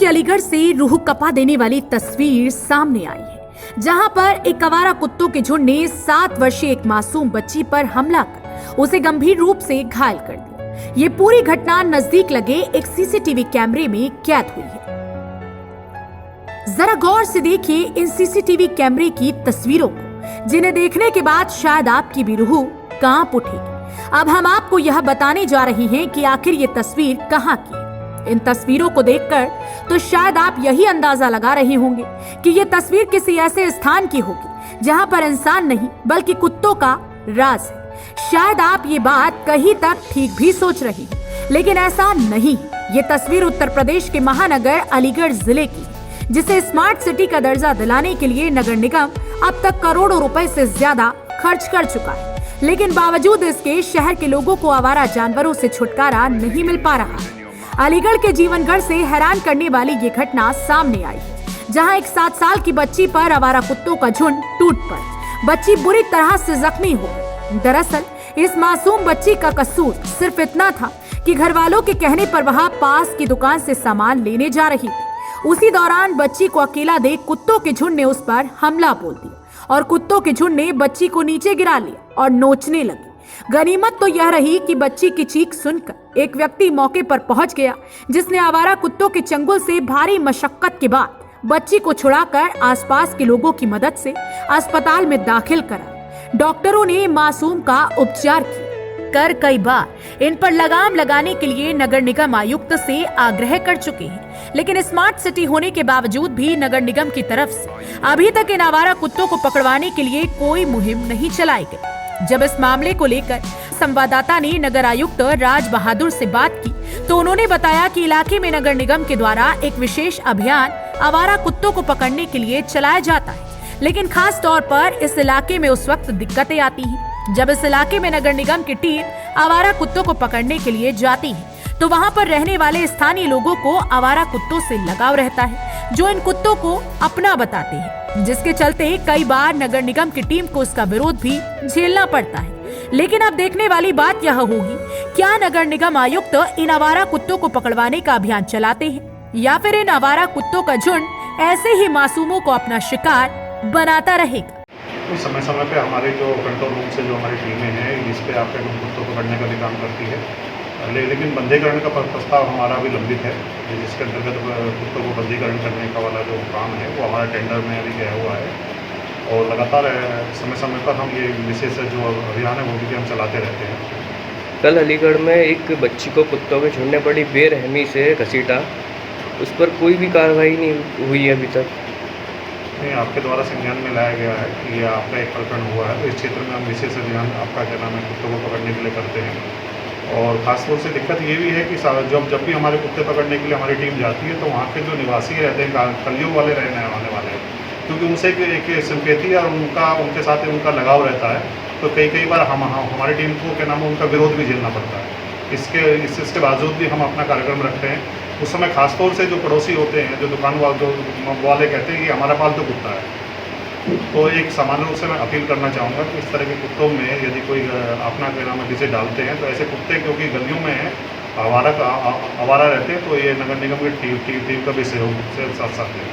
के अलीगढ़ से रूह कपा देने वाली तस्वीर सामने आई है, जहां पर एक आवारा कुत्तों के झुंड ने 7 वर्षीय एक मासूम बच्ची पर हमला कर उसे गंभीर रूप से घायल कर दिया। ये पूरी घटना नजदीक लगे एक सीसीटीवी कैमरे में कैद हुई है। जरा गौर से देखिए इन सीसीटीवी कैमरे की तस्वीरों को, जिन्हें देखने के बाद शायद आपकी भी रूह कांप उठेगी। अब हम आपको यह बताने जा रहे हैं कि आखिर ये तस्वीर कहां की है। इन तस्वीरों को देखकर तो शायद आप यही अंदाजा लगा रहे होंगे कि ये तस्वीर किसी ऐसे स्थान की होगी जहां पर इंसान नहीं बल्कि कुत्तों का राज है। शायद आप ये बात कहीं तक ठीक भी सोच रही हैं, लेकिन ऐसा नहीं। ये तस्वीर उत्तर प्रदेश के महानगर अलीगढ़ जिले की, जिसे स्मार्ट सिटी का दर्जा दिलाने के लिए नगर निगम अब तक करोड़ों रुपए से ज्यादा खर्च कर चुका है, लेकिन बावजूद इसके शहर के लोगों को आवारा जानवरों से छुटकारा नहीं मिल पा रहा है। अलीगढ़ के जीवनगढ़ से हैरान करने वाली ये घटना सामने आई, जहां एक 7 साल की बच्ची पर आवारा कुत्तों का झुंड टूट पड़ा। बच्ची बुरी तरह से जख्मी हो गई। दरअसल इस मासूम बच्ची का कसूर सिर्फ इतना था कि घर वालों के कहने पर वह पास की दुकान से सामान लेने जा रही थी। उसी दौरान बच्ची को अकेला देख कुत्तों के झुंड ने उस पर हमला बोल दिया और कुत्तों के झुंड ने बच्ची को नीचे गिरा लिया और नोचने लगे। गनीमत तो यह रही कि बच्ची की चीख सुनकर एक व्यक्ति मौके पर पहुंच गया, जिसने आवारा कुत्तों के चंगुल से भारी मशक्कत के बाद बच्ची को छुड़ाकर आसपास के लोगों की मदद से अस्पताल में दाखिल करा। डॉक्टरों ने मासूम का उपचार किया। कई बार इन पर लगाम लगाने के लिए नगर निगम आयुक्त से आग्रह कर चुके हैं, लेकिन स्मार्ट सिटी होने के बावजूद भी नगर निगम की तरफ से अभी तक इन आवारा कुत्तों को पकड़वाने के लिए कोई मुहिम नहीं चलाई गई। जब इस मामले को लेकर संवाददाता ने नगर आयुक्त राज बहादुर से बात की, तो उन्होंने बताया कि इलाके में नगर निगम के द्वारा एक विशेष अभियान आवारा कुत्तों को पकड़ने के लिए चलाया जाता है, लेकिन खास तौर पर इस इलाके में उस वक्त दिक्कतें आती हैं जब इस इलाके में नगर निगम की टीम आवारा कुत्तों को पकड़ने के लिए जाती है, तो वहां पर रहने वाले स्थानीय लोगों को आवारा कुत्तों से लगाव रहता है, जो इन कुत्तों को अपना बताते हैं, जिसके चलते कई बार नगर निगम की टीम को इसका विरोध भी झेलना पड़ता है। लेकिन अब देखने वाली बात यह होगी, क्या नगर निगम आयुक्त इन आवारा कुत्तों को पकड़वाने का अभियान चलाते हैं या फिर इन आवारा कुत्तों का झुंड ऐसे ही मासूमों को अपना शिकार बनाता रहेगा। तो समय समय पे हमारे जो कंट्रोल रूम से जो हमारी टीमें हैं, इस पे आपके कुत्तों को पकड़ने का भी काम करती है, लेकिन बंदीकरण का प्रस्ताव हमारा भी लंबित है, जिसके अंतर्गत कुत्तों को बंदीकरण करने का वाला जो काम है वो हमारा टेंडर में अभी गया हुआ है और लगातार समय समय पर हम ये विशेष जो अभियान है वो भी हम चलाते रहते हैं। कल अलीगढ़ में एक बच्ची को कुत्तों के झुंड ने बड़ी बेरहमी से घसीटा, उस पर कोई भी कार्रवाई नहीं हुई है अभी तक। नहीं, आपके द्वारा संज्ञान में लाया गया है कि यह आपका एक प्रकरण हुआ है, तो इस क्षेत्र में हम विशेष अभियान आपका क्या नाम है कुत्तों को पकड़ने के लिए करते हैं। और खासतौर से दिक्कत ये भी है कि जब भी हमारे कुत्ते पकड़ने के लिए हमारी टीम जाती है, तो वहाँ के जो निवासी रहते हैं, कलियों वाले रहने वाले वाले, क्योंकि उनसे एक सिंपैथी और उनके साथ उनका लगाव रहता है, तो कई बार हमारी टीम को क्या नाम है उनका विरोध भी झेलना पड़ता है। इसके बावजूद भी हम अपना कार्यक्रम रखते हैं। उस समय खासतौर से जो पड़ोसी होते हैं, जो दुकान वाले कहते हैं कि हमारा पालतू कुत्ता है, तो एक सामान्य रूप से मैं अपील करना चाहूँगा कि इस तरह के कुत्तों में यदि कोई अपना क्या नाम है जिसे डालते हैं, तो ऐसे कुत्ते क्योंकि गलियों में हैं, आवारा रहते हैं, तो ये नगर निगम की टीम का भी सहयोग से साथ साथ है।